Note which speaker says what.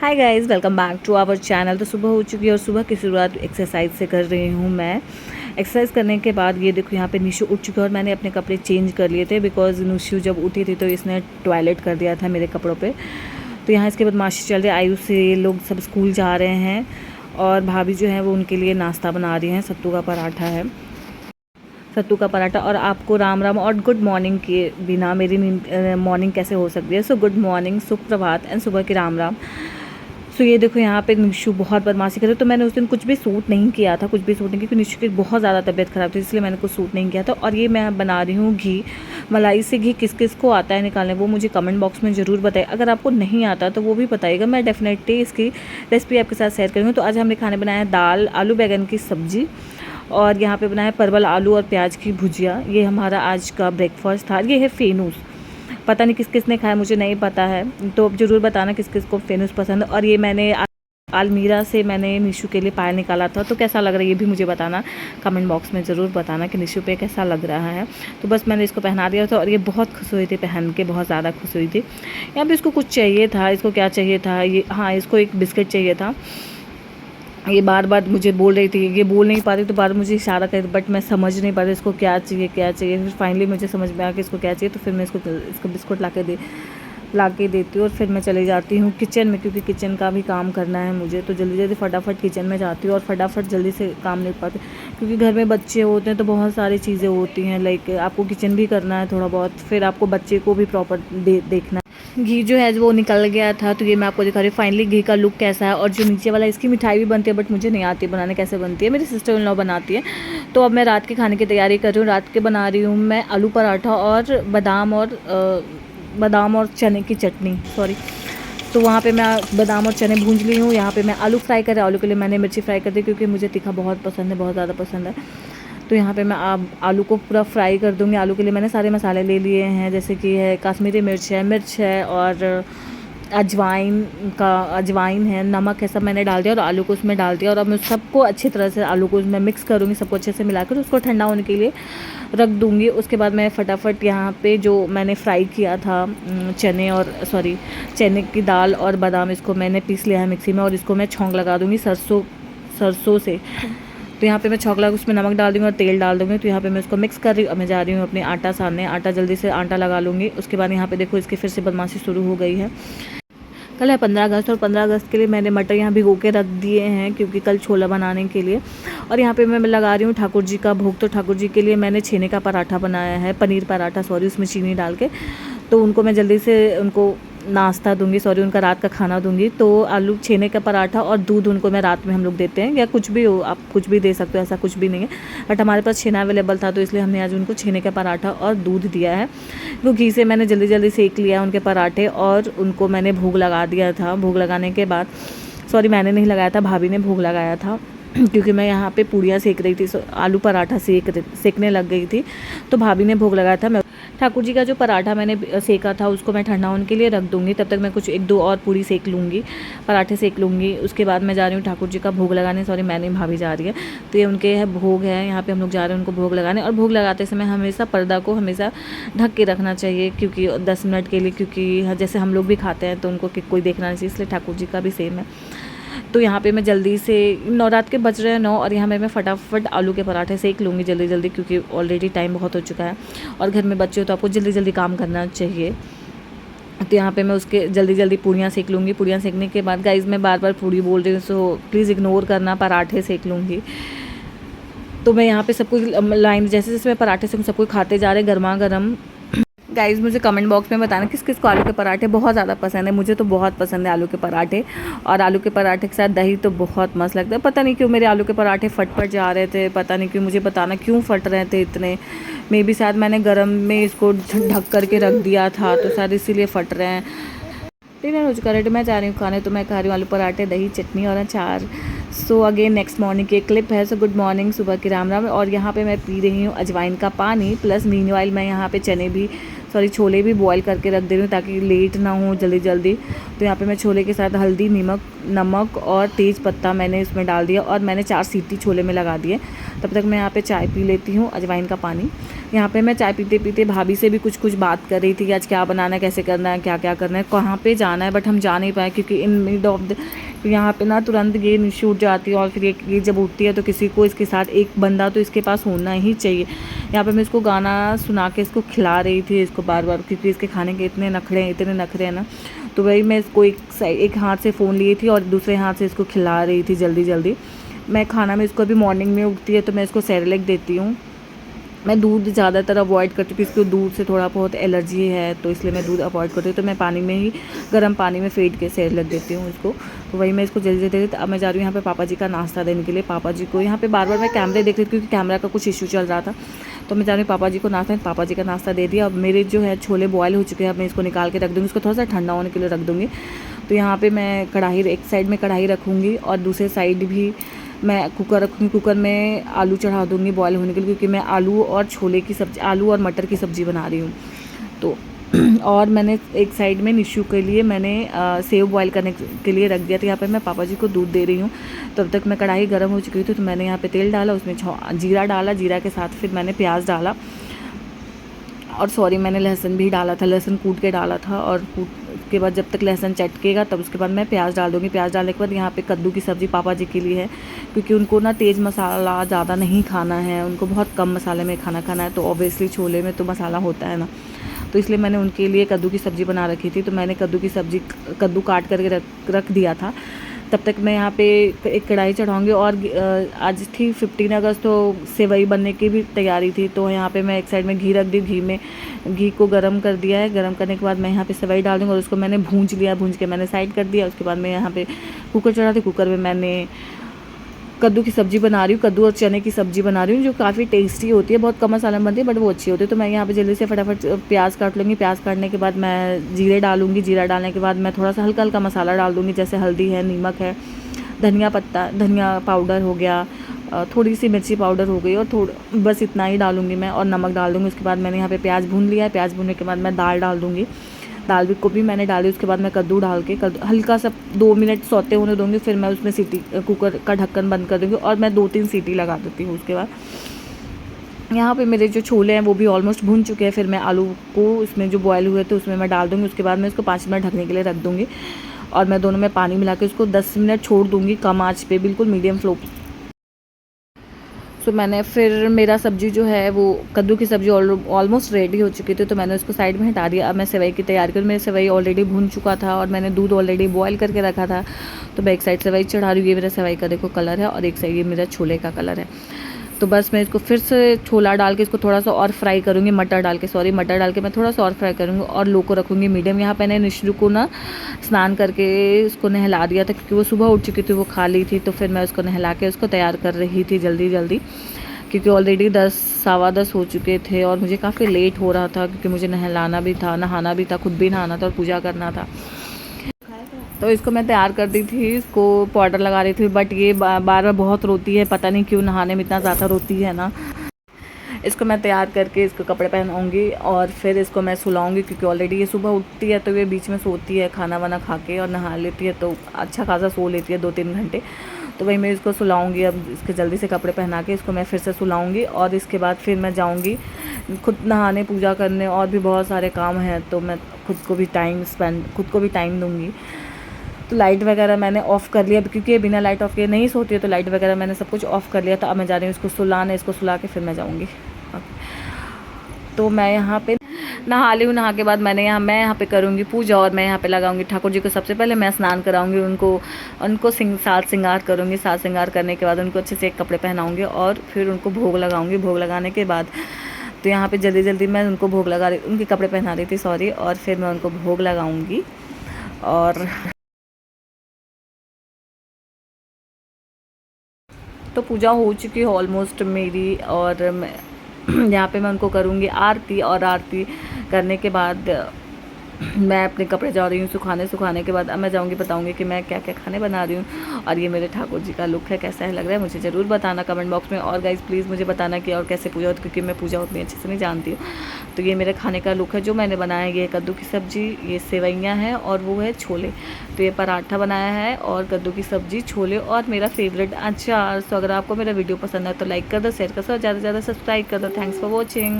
Speaker 1: Hi guys, welcome back to our channel. तो सुबह हो चुकी है और सुबह की शुरुआत एक्सरसाइज से कर रही हूँ मैं। एक्सरसाइज करने के बाद ये देखो यहाँ पे निशु उठ चुका है और मैंने अपने कपड़े चेंज कर लिए थे बिकॉज निशु जब उठी थी तो इसने टॉयलेट कर दिया था मेरे कपड़ों पे। तो यहाँ इसके बदमाशी चल रही है। आयु से लोग सब स्कूल जा रहे हैं और भाभी जो है वो उनके लिए नाश्ता बना रही हैं। सत्तू का पराठा है, सत्तू का पराठा। और आपको राम राम और गुड मॉर्निंग के बिना मेरी मॉर्निंग कैसे हो सकती है। सो गुड मॉर्निंग, सुप्रभात एंड सुबह की राम राम। सो ये देखो यहाँ पे निशु बहुत बदमाशी करे। तो मैंने उस दिन कुछ भी सूट नहीं किया था, कुछ भी सूट नहीं, क्योंकि निशु की बहुत ज़्यादा तबीयत ख़राब थी, इसलिए मैंने कुछ सूट नहीं किया था। और ये मैं बना रही हूँ घी मलाई से। घी किस किस को आता है निकालने, वो मुझे कमेंट बॉक्स में ज़रूर बताइए। अगर आपको नहीं आता तो वो भी बताइएगा, मैं डेफिनेटली इसकी रेसिपी आपके साथ शेयर करूँगी। तो आज हमने खाने बनाया दाल, आलू बैगन की सब्ज़ी, और यहाँ पे बनाया परवल आलू और प्याज की भुजिया। ये हमारा आज का ब्रेकफास्ट था। ये है फेनूस, पता नहीं किस किस ने खाया, मुझे नहीं पता है, तो अब ज़रूर बताना किस किस को फेनूस पसंद है। और ये मैंने अलमीरा से मैंने निशु के लिए पायल निकाला था, तो कैसा लग रहा है ये भी मुझे बताना, कमेंट बॉक्स में ज़रूर बताना कि निशु पे कैसा लग रहा है। तो बस मैंने इसको पहना दिया था और ये बहुत खुश हुई थी, पहन के बहुत ज़्यादा खुश हुई थी। यहाँ पे इसको कुछ चाहिए था, इसको क्या चाहिए था, ये हाँ इसको एक बिस्किट चाहिए था। ये बार बार मुझे बोल रही थी, ये बोल नहीं पाती तो बार मुझे इशारा करती, बट मैं समझ नहीं पा रही इसको क्या चाहिए क्या चाहिए। फिर फाइनली मुझे समझ में आया कि इसको क्या चाहिए, तो फिर मैं इसको बिस्कुट ला के देती हूँ और फिर मैं चली जाती हूँ किचन में, क्योंकि किचन का भी काम करना है मुझे। तो जल्दी जल्दी फटाफट किचन में जाती हूँ और फटाफट जल्दी से काम नहीं पाती, क्योंकि घर में बच्चे होते हैं तो बहुत सारी चीज़ें होती हैं। लाइक आपको किचन भी करना है थोड़ा बहुत, फिर आपको बच्चे को भी प्रॉपर देखना। घी जो है वो निकल गया था, तो ये मैं आपको दिखा रही हूँ फाइनली घी का लुक कैसा है। और जो नीचे वाला, इसकी मिठाई भी बनती है बट मुझे नहीं आती बनाने, कैसे बनती है, मेरी सिस्टर इन लॉ बनाती है। तो अब मैं रात के खाने की तैयारी कर रही हूँ। रात के बना रही हूँ मैं आलू पराठा और बादाम और चने की चटनी, सॉरी। तो वहाँ पे मैं बादाम और चने भूंज ली हूँ। यहाँ पे मैं आलू फ्राई कर रही हूँ। आलू के लिए मैंने मिर्ची फ्राई कर दी, क्योंकि मुझे तीखा बहुत पसंद है, बहुत ज़्यादा पसंद है। तो यहाँ पे मैं आलू को पूरा फ्राई कर दूँगी। आलू के लिए मैंने सारे मसाले ले लिए हैं, जैसे कि है काश्मीरी मिर्च है और अजवाइन है, नमक है, सब मैंने डाल दिया और आलू को उसमें डाल दिया। और अब मैं सबको अच्छी तरह से आलू को उसमें मिक्स करूँगी, सबको अच्छे से मिलाकर उसको ठंडा होने के लिए रख दूँगी। उसके बाद मैं फटाफट यहाँ पे जो मैंने फ्राई किया था चने की दाल और बादाम, इसको मैंने पीस लिया है मिक्सी में और इसको मैं छौंक लगा दूँगी सरसों से। तो यहाँ पे मैं छौंक लगा उसमें नमक डाल दूँगी और तेल डाल दूँगी। तो यहाँ पे मैं उसको मिक्स कर रही हूँ। अब मैं जा रही हूँ अपने आटा सानने, आटा जल्दी से आटा लगा लूँगी। उसके बाद यहाँ पे देखो इसकी फिर से बदमाशी शुरू हो गई है। कल है 15 अगस्त और 15 अगस्त के लिए मैंने मटर यहाँ भिगो के रख दिए हैं, क्योंकि कल छोला बनाने के लिए। और यहाँ पे मैं लगा रही हूँ ठाकुर जी का भोग। तो ठाकुर जी के लिए मैंने छेने का पराठा बनाया है, पनीर पराठा, सॉरी, उसमें चीनी डाल के। तो उनको मैं जल्दी से उनको नाश्ता दूंगी, सॉरी उनका रात का खाना दूंगी। तो आलू छेने का पराठा और दूध उनको मैं रात में हम लोग देते हैं, या कुछ भी हो, आप कुछ भी दे सकते हो, ऐसा कुछ भी नहीं है। बट हमारे पास छेना अवेलेबल था, तो इसलिए हमने आज उनको छेने का पराठा और दूध दिया है। वो घी से मैंने जल्दी जल्दी सेक लिया उनके पराठे और उनको मैंने भोग लगा दिया था। भोग लगाने के बाद, सॉरी मैंने नहीं लगाया था, भाभी ने भोग लगाया था, क्योंकि मैं यहाँ पे पूड़ियाँ सेक रही थी, आलू पराठा सेकने लग गई थी, तो भाभी ने भोग लगाया था। मैं ठाकुर जी का जो पराठा मैंने सेका था उसको मैं ठंडा होने के लिए रख दूँगी। तब तक मैं कुछ एक दो और पूड़ी सेक लूँगी, पराठे सेक लूँगी। उसके बाद मैं जा रही हूँ ठाकुर जी का भोग लगाने, सॉरी मैंने भाभी जा रही है। तो ये उनके है भोग है, यहाँ पे हम लोग जा रहे हैं उनको भोग लगाने। और भोग लगाते समय हमेशा पर्दा को हमेशा ढक के रखना चाहिए, क्योंकि 10 मिनट के लिए, क्योंकि जैसे हम लोग भी खाते हैं तो उनको कोई देखना नहीं चाहिए, इसलिए ठाकुर जी का भी सेम है। तो यहाँ पे मैं जल्दी से रात के बज रहे हैं 9 और यहाँ मैं फटाफट आलू के पराठे सेक लूँगी जल्दी जल्दी, क्योंकि ऑलरेडी टाइम बहुत हो चुका है और घर में बच्चे हो तो आपको जल्दी जल्दी काम करना चाहिए। तो यहाँ पे मैं उसके जल्दी जल्दी पूड़ियाँ सेक लूँगी। पूड़ियाँ सेकने के बाद गाइज़ मैं बार बार पूड़ी बोल रही हूँ, सो प्लीज़ इग्नोर करना, पराठे सेक लूँगी। तो मैं यहाँ पे सबको लाइन, जैसे जैसे मैं पराठे से सबको खाते जा रहे गर्मा गर्म। गाइज़ मुझे कमेंट बॉक्स में बताना किस किस को आलू के पराठे बहुत ज़्यादा पसंद है। मुझे तो बहुत पसंद है आलू के पराठे, और आलू के पराठे के साथ दही तो बहुत मस्त लगता है। पता नहीं क्यों मेरे आलू के पराठे फट जा रहे थे, पता नहीं क्यों, मुझे बताना क्यों फट रहे थे इतने। मे बी शायद मैंने गरम में इसको ढक करके रख दिया था, तो शायद इसीलिए फट रहे हैं। डिनर हो चुका है, मैं जा रही हूँ खाने। तो मैं खा रही हूँ आलू पराठे, दही, चटनी और अचार। सो अगेन नेक्स्ट मॉर्निंग की एक क्लिप है। सो गुड मॉर्निंग, सुबह की राम राम। और यहाँ पे मैं पी रही हूँ अजवाइन का पानी प्लस मीनवाइल मैं यहाँ पे चने भी सॉरी छोले भी बॉयल करके रख दे रही हूँ ताकि लेट ना हो जल्दी जल्दी। तो यहाँ पे मैं छोले के साथ हल्दी, नमक और तेज़ पत्ता मैंने इसमें डाल दिया और मैंने 4 सीटी छोले में लगा दिए। तब तक मैं यहाँ पे चाय पी लेती हूँ, अजवाइन का पानी। यहाँ पे मैं चाय पीते पीते भाभी से भी कुछ बात कर रही थी कि आज क्या बनाना है, कैसे करना है, क्या क्या करना है, कहाँ पे जाना है, बट हम जा नहीं पाए क्योंकि इन मिड ऑफ द यहाँ पे ना तुरंत ये नीचे उठ जाती है और फिर ये जब उठती है तो किसी को इसके साथ एक बंदा तो इसके पास होना ही चाहिए। यहाँ पे मैं इसको गाना सुना के इसको खिला रही थी इसको बार बार, क्योंकि इसके खाने के इतने नखरे हैं ना। तो वही मैं इसको एक हाथ से फ़ोन ली थी और दूसरे हाथ से इसको खिला रही थी जल्दी जल्दी। मैं खाना में इसको अभी मॉर्निंग में उठती है तो मैं इसको सेरेलैक देती हूँ। मैं दूध ज़्यादातर अवॉइड करती हूँ क्योंकि दूध से थोड़ा बहुत एलर्जी है, तो इसलिए मैं दूध अवॉइड करती हूँ। तो मैं पानी में ही गर्म पानी में फेंट के सेरेलैक देती हूँ इसको। तो वही मैं इसको जल्दी जल्दी देती। अब मैं जा रही हूँ यहाँ पे पापा जी का नाश्ता देने के लिए। पापा जी को यहाँ पे बार बार मैं कैमरे देख रही थी क्योंकि कैमरा का कुछ इशू चल रहा था। तो मैं जा रही हूँ पापा जी को पापा जी का नाश्ता दे दिया। अब मेरे जो है छोले बॉयल हो चुके हैं, अब मैं इसको निकाल के रख दूँगी, इसको थोड़ा सा ठंडा होने के लिए रख दूँगी। तो यहाँ पर मैं कढ़ाई, एक साइड में कढ़ाई रखूँगी और दूसरे साइड भी मैं कुकर रखूँगी। कुकर में आलू चढ़ा दूँगी बॉयल होने के लिए, क्योंकि मैं आलू और छोले की सब्ज़ी, आलू और मटर की सब्ज़ी बना रही हूँ। तो और मैंने एक साइड में निशु के लिए मैंने सेव बॉयल करने के लिए रख दिया था। यहाँ पे मैं पापा जी को दूध दे रही हूँ। तब तक मैं कढ़ाई गर्म हो चुकी थी तो मैंने यहाँ पे तेल डाला, उसमें जीरा डाला, जीरा के साथ फिर मैंने प्याज डाला और सॉरी मैंने लहसुन भी डाला था, लहसुन कूट के डाला था। और कूट के बाद जब तक लहसुन चटकेगा तब उसके बाद मैं प्याज डाल दूँगी। प्याज डालने के बाद यहाँ पे कद्दू की सब्ज़ी पापा जी के लिए है, क्योंकि उनको ना तेज़ मसाला ज़्यादा नहीं खाना है, उनको बहुत कम मसाले में खाना है। तो ऑब्वियसली छोले में तो मसाला होता है ना, तो इसलिए मैंने उनके लिए कद्दू की सब्ज़ी बना रखी थी। तो मैंने कद्दू काट करके रख दिया था। तब तक मैं यहाँ पे एक कढ़ाई चढ़ाऊँगी और आज थी 15 अगस्त, तो सेवई बनने की भी तैयारी थी। तो यहाँ पे मैं एक साइड में घी रख दी, घी को गरम कर दिया है। गरम करने के बाद मैं यहाँ पे सेवई डाल दूँगी और उसको मैंने भूंज के मैंने साइड कर दिया। उसके बाद मैं यहाँ पे कुकर चढ़ा दी, कुकर में मैंने कद्दू की सब्ज़ी बना रही हूँ, कद्दू और चने की सब्ज़ी बना रही हूँ, जो काफ़ी टेस्टी होती है, बहुत कम मसाले में बनती है बट वो अच्छी होती है। तो मैं यहाँ पे जल्दी से फटाफट प्याज काट लूँगी। प्याज काटने के बाद मैं जीरे डालूँगी। जीरा डालने के बाद मैं थोड़ा सा हल्का हल्का मसाला डाल दूँगी, जैसे हल्दी है, नमक है, धनिया पाउडर हो गया, थोड़ी सी मिर्ची पाउडर हो गई और बस इतना ही डालूँगी मैं, और नमक डाल दूँगी। उसके बाद मैंने यहाँ पे प्याज भून लिया है। प्याज भूनने के बाद मैं दाल डाल दूँगी। दाल को भी मैंने डाली। उसके बाद मैं कद्दू डाल के हल्का सा 2 मिनट सौते होने दूँगी। फिर मैं उसमें कुकर का ढक्कन बंद कर दूँगी और मैं 2-3 सीटी लगा देती हूँ। उसके बाद यहाँ पे मेरे जो छोले हैं वो भी ऑलमोस्ट भून चुके हैं। फिर मैं आलू को उसमें जो बॉयल हुए थे उसमें मैं डाल दूँगी। उसके बाद मैं इसको 5 मिनट ढकने के लिए रख दूँगी और मैं दोनों में पानी मिला के उसको 10 मिनट छोड़ दूँगी कम आँच पे, बिल्कुल मीडियम फ्लो। तो मैंने फिर मेरा सब्ज़ी जो है वो कद्दू की सब्ज़ी ऑलमोस्ट रेडी हो चुकी थी, तो मैंने उसको साइड में हटा दिया। अब मैं सेवई की तैयारी करूँ। मेरी सेवई ऑलरेडी भून चुका था और मैंने दूध ऑलरेडी बॉयल करके रखा था। तो मैं एक साइड सेवई चढ़ा रही हूँ। ये मेरा सेवई का देखो कलर है और एक साइड ये मेरा छोले का कलर है। तो बस मैं इसको फिर से छोला डाल के इसको थोड़ा सा और फ्राई करूँगी, मटर डाल के मैं थोड़ा सा और फ्राई करूँगी और लो को रखूँगी मीडियम। यहाँ पे मैंने निशरू को ना स्नान करके उसको नहला दिया था, क्योंकि वो सुबह उठ चुकी थी, वो खाली थी। तो फिर मैं उसको नहला के उसको तैयार कर रही थी जल्दी जल्दी, क्योंकि ऑलरेडी 10 सवा 10 हो चुके थे और मुझे काफ़ी लेट हो रहा था, क्योंकि मुझे नहलाना भी था, नहाना भी था, खुद भी नहाना था और पूजा करना था। तो इसको मैं तैयार कर दी थी, इसको पाउडर लगा रही थी, बट ये बार बार बहुत रोती है, पता नहीं क्यों नहाने में इतना ज़्यादा रोती है ना। इसको मैं तैयार करके इसको कपड़े पहनाऊँगी और फिर इसको मैं सुलाऊँगी, क्योंकि ऑलरेडी ये सुबह उठती है तो ये बीच में सोती है, खाना वाना खा के और नहा लेती है, तो अच्छा खासा सो लेती है 2-3 घंटे। तो वही मैं इसको सुलाऊँगी। अब इसके जल्दी से कपड़े पहना के इसको मैं फिर से सुलाऊँगी और इसके बाद फिर मैं जाऊँगी खुद नहाने, पूजा करने, और भी बहुत सारे काम हैं, तो मैं खुद को भी टाइम दूँगी। तो लाइट वगैरह मैंने ऑफ़ कर लिया, क्योंकि ये बिना लाइट ऑफ़ किए नहीं सोती है, तो लाइट वगैरह मैंने सब कुछ ऑफ़ कर लिया था। अब मैं जा रही हूँ इसको सुलाने, इसको सुला के फिर मैं जाऊँगी। तो मैं यहाँ पे नहा ली हूँ। नहा के बाद मैं यहाँ पे करूँगी पूजा और मैं यहाँ पे लगाऊंगी ठाकुर जी को। सबसे पहले मैं स्नान कराऊंगी, उनको साज श्रृंगार करूँगी। साज श्रृंगार करने के बाद उनको अच्छे से एक कपड़े पहनाऊँगी और फिर उनको भोग लगाऊँगी। भोग लगाने के बाद तो यहाँ पे जल्दी जल्दी मैं उनको उनके कपड़े पहना रही थी, सॉरी, और फिर मैं उनको भोग लगाऊँगी। और तो पूजा हो चुकी है ऑलमोस्ट मेरी, और मैं यहाँ पे मैं उनको करूँगी आरती, और आरती करने के बाद मैं अपने कपड़े जा रही हूँ सुखाने के बाद अब मैं जाऊँगी, बताऊँगी कि मैं क्या क्या खाने बना रही हूँ। और ये मेरे ठाकुर जी का लुक है, कैसा है लग रहा है मुझे ज़रूर बताना कमेंट बॉक्स में। और गाइज़ प्लीज़ मुझे बताना कि और कैसे पूजा होती है, क्योंकि मैं पूजा उतनी अच्छे से नहीं जानती हूँ। तो ये मेरे खाने का लुक है जो मैंने बनाया है। ये कद्दू की सब्ज़ी, ये सेवइयाँ हैं और वो है छोले। तो ये पराठा बनाया है और कद्दू की सब्ज़ी, छोले और मेरा फेवरेट अचार। तो अगर आपको मेरा वीडियो पसंद है तो लाइक कर दो, शेयर कर दो, ज़्यादा से ज़्यादा सब्सक्राइब कर दो। Thanks for watching.